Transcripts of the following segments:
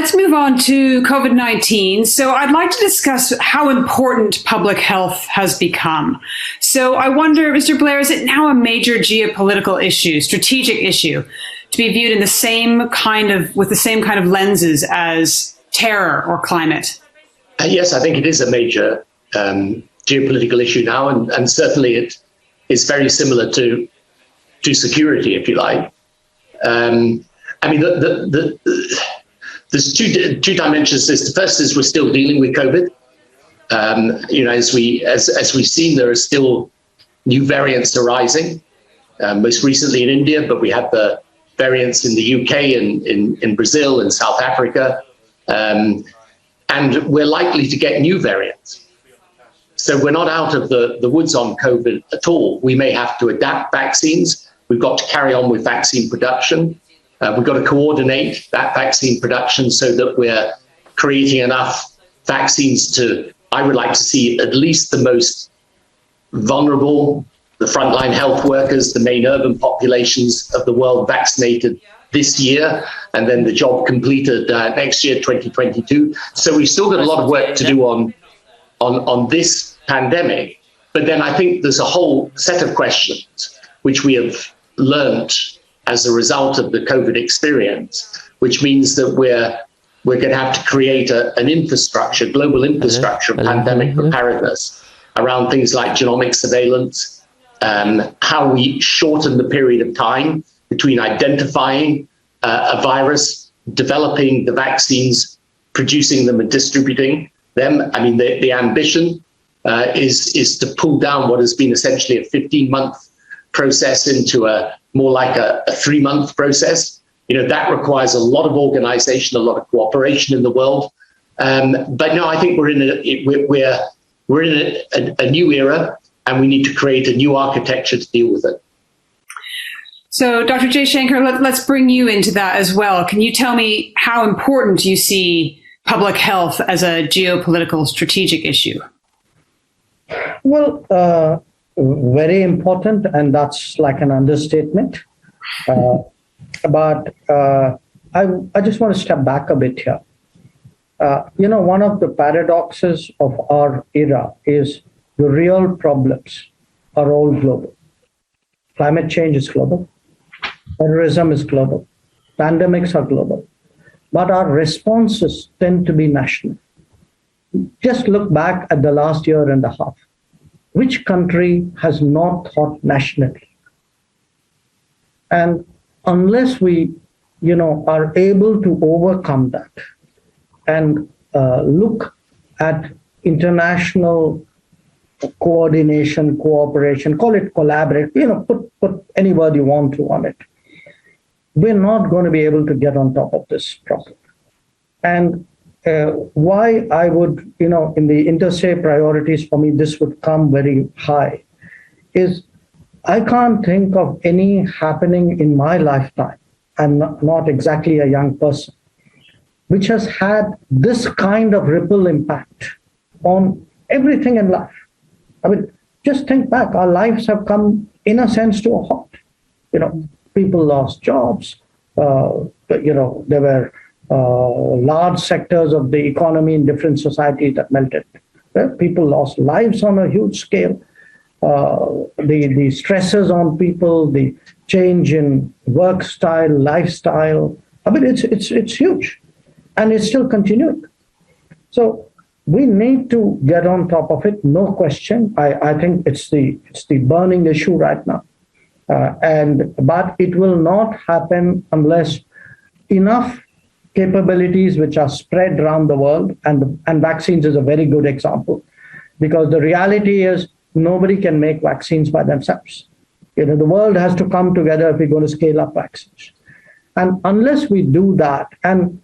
let's move on to COVID-19. So I'd like to discuss how important public health has become. So I wonder, Mr. Blair, is it now a major geopolitical issue, strategic issue, to be viewed in with the same kind of lenses as terror or climate? Yes, I think it is a major geopolitical issue now, and certainly it is very similar to security, if you like. There's two dimensions to this. The first is we're still dealing with COVID. As we've seen, there are still new variants arising. Most recently in India, but we have the variants in the UK, in Brazil, in South Africa, and we're likely to get new variants. So we're not out of the woods on COVID at all. We may have to adapt vaccines. We've got to carry on with vaccine production. We've got to coordinate that vaccine production so that we're creating enough vaccines I would like to see at least the most vulnerable, the frontline health workers, the main urban populations of the world vaccinated this year, and then the job completed next year, 2022. So we've still got a lot of work to do on this pandemic. But then I think there's a whole set of questions which we have learned as a result of the COVID experience, which means that we're going to have to create an infrastructure, global infrastructure of pandemic preparedness around things like genomic surveillance, how we shorten the period of time between identifying a virus, developing the vaccines, producing them and distributing them. I mean, the ambition is to pull down what has been essentially a 15-month process into more like a 3-month process. That requires a lot of organization, a lot of cooperation in the world. But no, I think we're in a new era, and we need to create a new architecture to deal with it. So, Dr. Jaishankar, let's bring you into that as well. Can you tell me how important you see public health as a geopolitical strategic issue? Well, very important, and that's like an understatement. But I just want to step back a bit here. One of the paradoxes of our era is the real problems are all global. Climate change is global. Terrorism is global. Pandemics are global. But our responses tend to be national. Just look back at the last year and a half. Which country has not thought nationally? And unless we, are able to overcome that and look at international coordination, cooperation, call it collaborate, put any word you want to on it, we're not going to be able to get on top of this problem. And why I would, in the interstate priorities for me, this would come very high, is I can't think of any happening in my lifetime, I'm not exactly a young person, which has had this kind of ripple impact on everything in life. I mean, just think back, our lives have come, in a sense, to a halt. People lost jobs, there were large sectors of the economy in different societies that melted. People lost lives on a huge scale. The stresses on people, the change in work style, lifestyle. I mean, it's huge, and it's still continuing. So we need to get on top of it, no question. I think it's the burning issue right now, but it will not happen unless enough capabilities which are spread around the world, and vaccines is a very good example, because the reality is nobody can make vaccines by themselves. The world has to come together if we're going to scale up vaccines. And unless we do that, and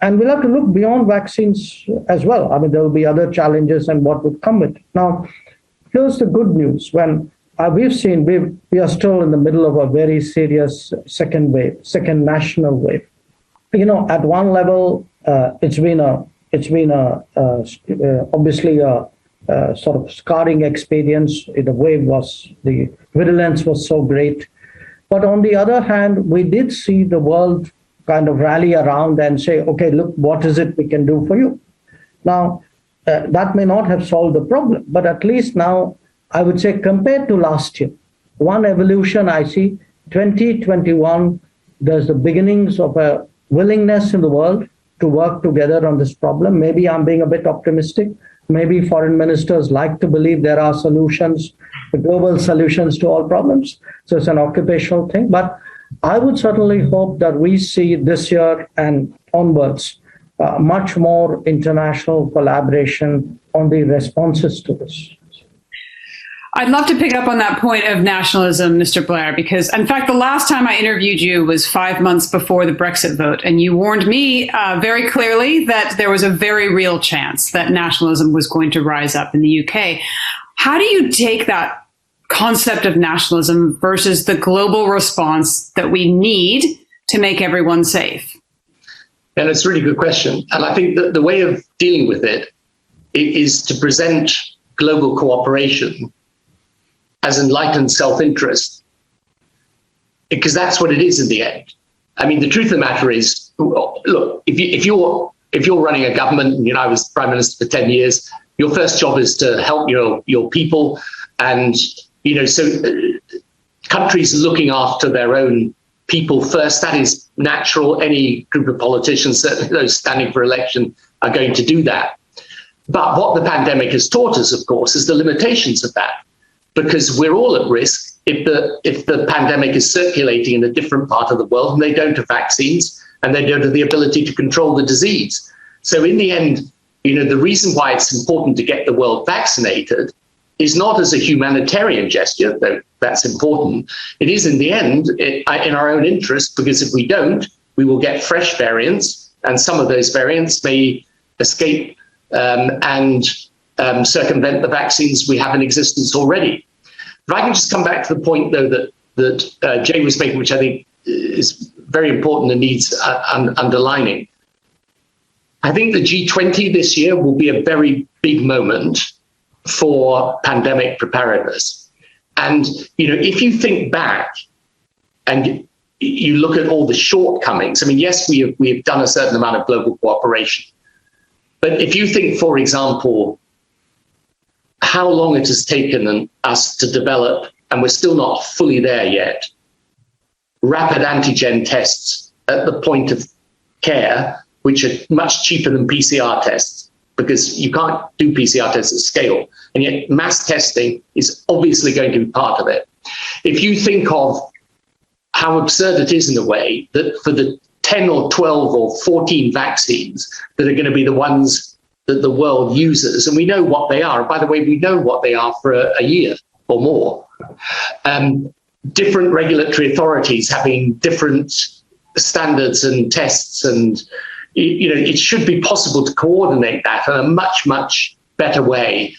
we'll have to look beyond vaccines as well. I mean, there will be other challenges and what would come with it. Now, here's the good news. When we've seen, we are still in the middle of a very serious second national wave. At one level, it's been obviously a sort of scarring experience. The virulence was so great. But on the other hand, we did see the world kind of rally around and say, okay, look, what is it we can do for you? Now, that may not have solved the problem, but at least now, I would say compared to last year, one evolution I see, 2021, there's the beginnings of a willingness in the world to work together on this problem. Maybe I'm being a bit optimistic. Maybe foreign ministers like to believe there are solutions, global solutions to all problems. So it's an occupational thing. But I would certainly hope that we see this year and onwards much more international collaboration on the responses to this. I'd love to pick up on that point of nationalism, Mr. Blair, because in fact, the last time I interviewed you was 5 months before the Brexit vote, and you warned me very clearly that there was a very real chance that nationalism was going to rise up in the UK. How do you take that concept of nationalism versus the global response that we need to make everyone safe? And it's a really good question. And I think that the way of dealing with it is to present global cooperation as enlightened self-interest, because that's what it is in the end. I mean, the truth of the matter is, look, if you're running a government, and I was prime minister for 10 years, your first job is to help your people, and so countries looking after their own people first. That is natural. Any group of politicians, certainly those standing for election, are going to do that. But what the pandemic has taught us, of course, is the limitations of that. Because we're all at risk if the pandemic is circulating in a different part of the world and they don't have vaccines and they don't have the ability to control the disease. So in the end, the reason why it's important to get the world vaccinated is not as a humanitarian gesture, though that's important. It is in the end in our own interest, because if we don't, we will get fresh variants, and some of those variants may escape and circumvent the vaccines we have in existence already. If I can just come back to the point, though, that Jay was making, which I think is very important and needs underlining. I think the G20 this year will be a very big moment for pandemic preparedness. And, if you think back and you look at all the shortcomings, I mean, yes, we have done a certain amount of global cooperation. But if you think, for example, how long it has taken us to develop, and we're still not fully there yet, rapid antigen tests at the point of care, which are much cheaper than PCR tests, because you can't do PCR tests at scale. And yet mass testing is obviously going to be part of it. If you think of how absurd it is in a way that for the 10 or 12 or 14 vaccines that are going to be the ones that the world uses, and we know what they are. By the way, we know what they are for a year or more. Different regulatory authorities having different standards and tests, and it should be possible to coordinate that in a much, much better way.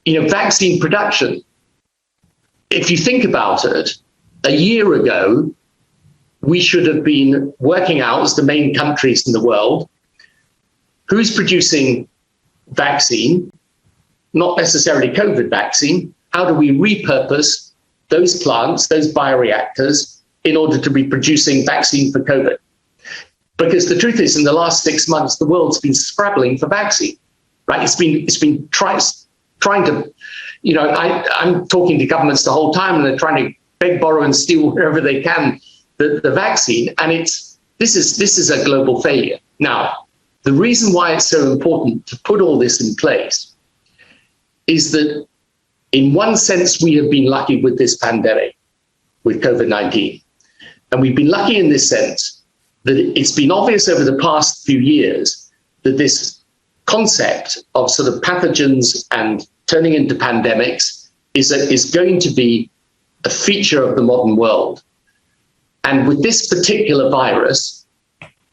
Vaccine production, if you think about it, a year ago, we should have been working out, as the main countries in the world, who's producing vaccine, not necessarily COVID vaccine. How do we repurpose those plants, those bioreactors, in order to be producing vaccine for COVID? Because the truth is, in the last 6 months, the world's been scrabbling for vaccine, right? It's been trying to, I'm talking to governments the whole time, and they're trying to beg, borrow, and steal wherever they can the vaccine, and this is a global failure. Now, the reason why it's so important to put all this in place is that, in one sense, we have been lucky with this pandemic, with COVID-19. And we've been lucky in this sense that it's been obvious over the past few years that this concept of sort of pathogens and turning into pandemics is going to be a feature of the modern world. And with this particular virus,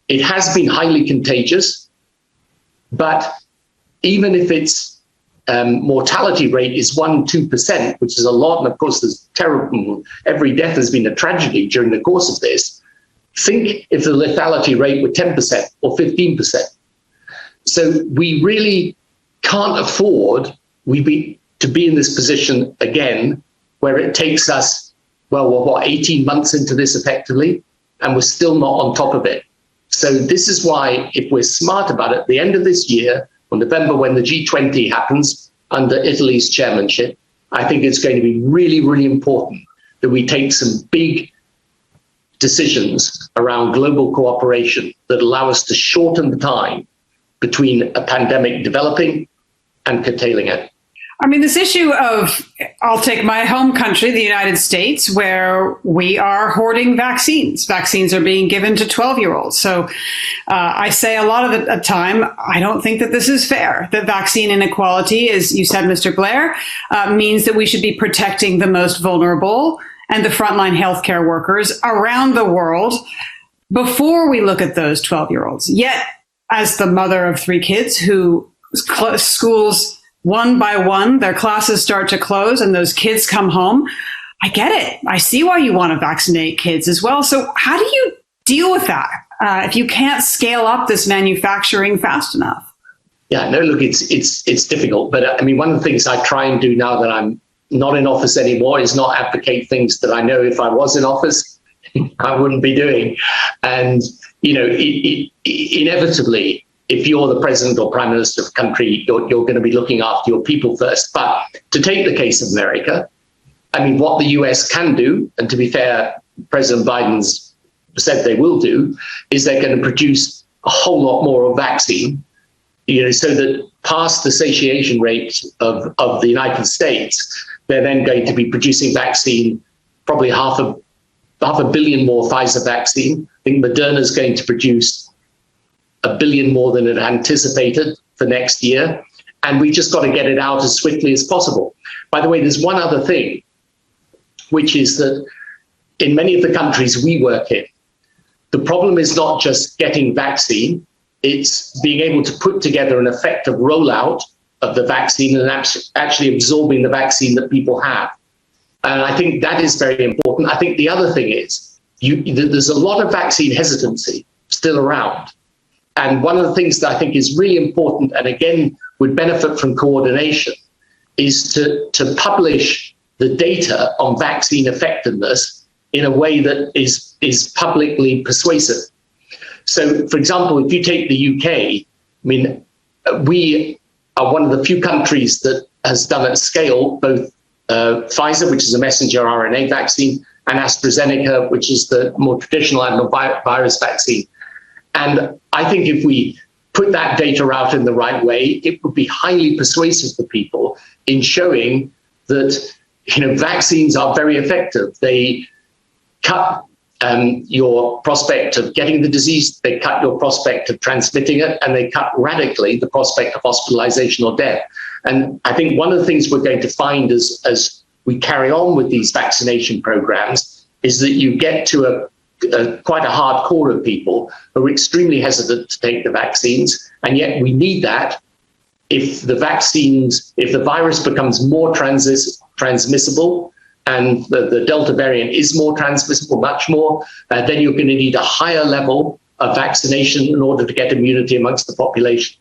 it has been highly contagious, but even if its mortality rate is 1-2%, which is a lot, and of course there's terrible, every death has been a tragedy during the course of this, think if the lethality rate were 10% or 15%. So we really can't afford to be in this position again, where it takes us, 18 months into this effectively, and we're still not on top of it. So this is why, if we're smart about it, at the end of this year, on November, when the G20 happens under Italy's chairmanship, I think it's going to be really, really important that we take some big decisions around global cooperation that allow us to shorten the time between a pandemic developing and curtailing it. I mean, this issue of, I'll take my home country, the United States, where we are hoarding vaccines. Vaccines are being given to 12-year-olds. So I say a lot of the time, I don't think that this is fair. That vaccine inequality, as you said, Mr. Blair, means that we should be protecting the most vulnerable and the frontline healthcare workers around the world before we look at those 12-year-olds. Yet, as the mother of 3 kids who schools one by one, their classes start to close and those kids come home, I get it. I see why you want to vaccinate kids as well. So how do you deal with that if you can't scale up this manufacturing fast enough? Yeah, no, look, it's difficult. But I mean, one of the things I try and do now that I'm not in office anymore is not advocate things that I know if I was in office, I wouldn't be doing. And, you know, inevitably, if you're the president or prime minister of a country, you're going to be looking after your people first. But to take the case of America, I mean, what the US can do, and to be fair, President Biden's said they will do, is they're going to produce a whole lot more of vaccine, you know, so that past the satiation rate of the United States, they're then going to be producing vaccine, probably half a billion more Pfizer vaccine. I think Moderna is going to produce 1 billion more than it anticipated for next year. And we just got to get it out as swiftly as possible. By the way, there's one other thing, which is that in many of the countries we work in, the problem is not just getting vaccine, it's being able to put together an effective rollout of the vaccine and actually absorbing the vaccine that people have. And I think that is very important. I think the other thing is there's a lot of vaccine hesitancy still around. And one of the things that I think is really important, and again, would benefit from coordination, is to publish the data on vaccine effectiveness in a way that is publicly persuasive. So, for example, if you take the UK, I mean, we are one of the few countries that has done at scale both Pfizer, which is a messenger RNA vaccine, and AstraZeneca, which is the more traditional adenovirus vaccine. And I think if we put that data out in the right way, it would be highly persuasive for people in showing that, you know, vaccines are very effective. They cut your prospect of getting the disease, they cut your prospect of transmitting it, and they cut radically the prospect of hospitalization or death. And I think one of the things we're going to find as we carry on with these vaccination programs is that you get to quite a hard core of people who are extremely hesitant to take the vaccines, and yet we need that. If the virus becomes more transmissible, and the Delta variant is more transmissible, much more, then you're going to need a higher level of vaccination in order to get immunity amongst the population.